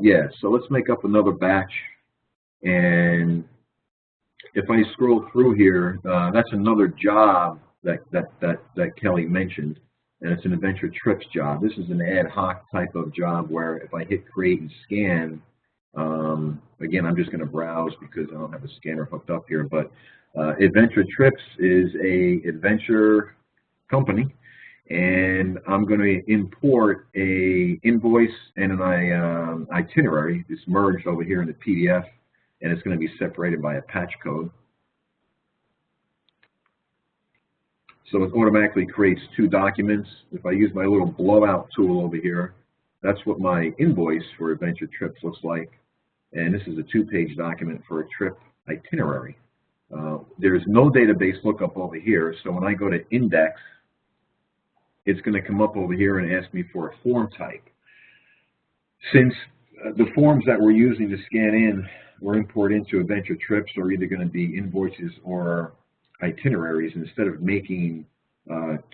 Yeah, so let's make up another batch. And if I scroll through here, that's another job that Kelly mentioned, and it's an adventure trips job. This is an ad hoc type of job where if I hit create and scan, again, I'm just going to browse because I don't have a scanner hooked up here, but Adventure Trips is a adventure company, and I'm going to import a invoice and an itinerary. It's merged over here in the PDF, and it's going to be separated by a patch code. So it automatically creates two documents. If I use my little blowout tool over here, that's what my invoice for Adventure Trips looks like. And this is a two-page document for a trip itinerary. There's no database lookup over here, so when I go to index, it's going to come up over here and ask me for a form type. Since the forms that we're using to scan in or import into Adventure Trips are either going to be invoices or itineraries, instead of making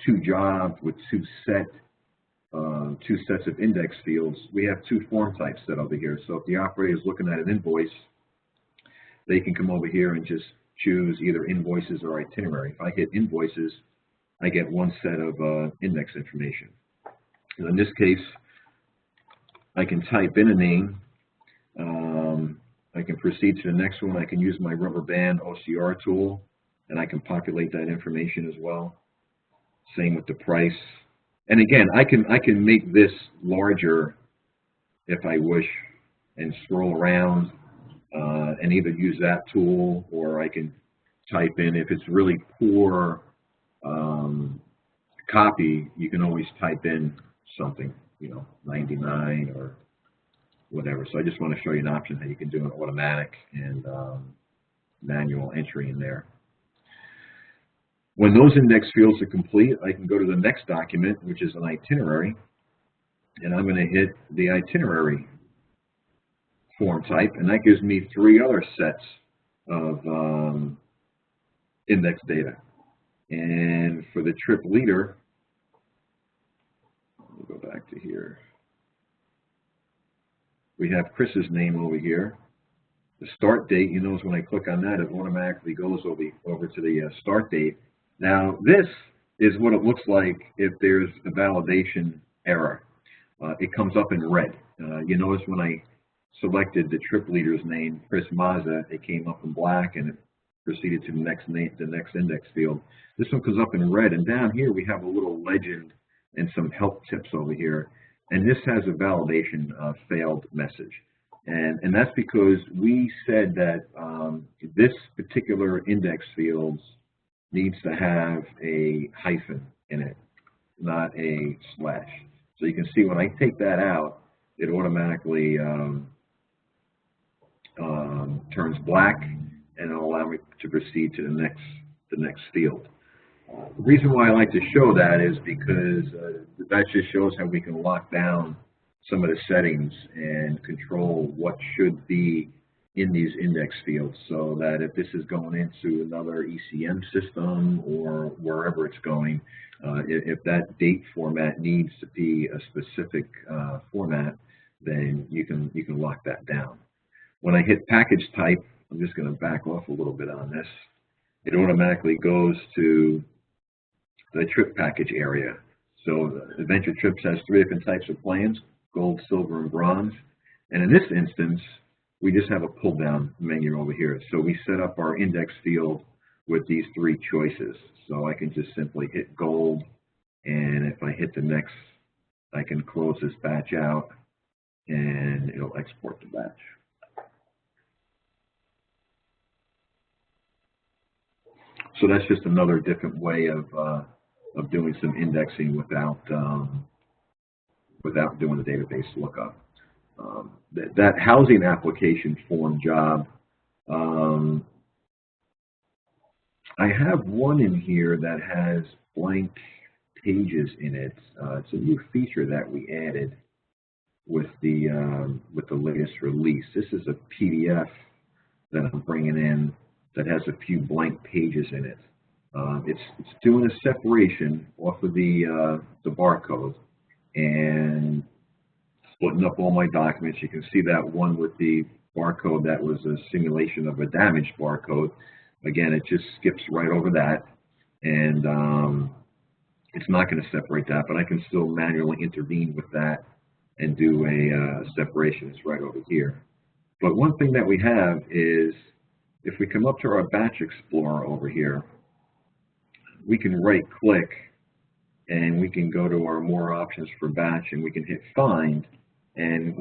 two jobs with two sets of index fields, we have two form types set over here. So if the operator is looking at an invoice, they can come over here and just choose either invoices or itinerary. If I hit invoices, I get one set of index information. And in this case, I can type in a name. I can proceed to the next one. I can use my rubber band OCR tool, and I can populate that information as well. Same with the price. And again, I can make this larger if I wish and scroll around and either use that tool, or I can type in, if it's really poor copy, you can always type in something, 99 or whatever. So I just want to show you an option that you can do an automatic and manual entry in there. When those index fields are complete, I can go to the next document, which is an itinerary, and I'm going to hit the itinerary form type, and that gives me three other sets of index data. And for the trip leader, we'll go back to here. We have Chris's name over here. The start date, you notice when I click on that, it automatically goes over to the start date. Now, this is what it looks like if there's a validation error. It comes up in red. You notice when I selected the trip leader's name, Chris Mazza, it came up in black, and it proceeded to the next index field. This one comes up in red, and down here we have a little legend and some help tips over here. And this has a validation failed message. And that's because we said that this particular index field needs to have a hyphen in it, not a slash. So you can see when I take that out, it automatically turns black, and it'll allow me to proceed to the next field. The reason why I like to show that is because that just shows how we can lock down some of the settings and control what should be in these index fields, so that if this is going into another ECM system or wherever it's going, if that date format needs to be a specific format, then you can lock that down. When I hit package type, I'm just going to back off a little bit on this. It automatically goes to the trip package area. So Adventure Trips has three different types of plans: gold, silver, and bronze. And in this instance, we just have a pull-down menu over here. So we set up our index field with these three choices. So I can just simply hit gold, and if I hit the next, I can close this batch out, and it'll export the batch. So that's just another different way of doing some indexing without doing the database lookup. That housing application form job, I have one in here that has blank pages in it. It's a new feature that we added with the latest release. This is a PDF that I'm bringing in that has a few blank pages in it. It's doing a separation off of the barcode, and splitting up all my documents. You can see that one with the barcode that was a simulation of a damaged barcode. Again, it just skips right over that, and it's not going to separate that, but I can still manually intervene with that and do a separation. It's right over here. But one thing that we have is, if we come up to our Batch Explorer over here, we can right-click and we can go to our More Options for Batch, and we can hit Find, and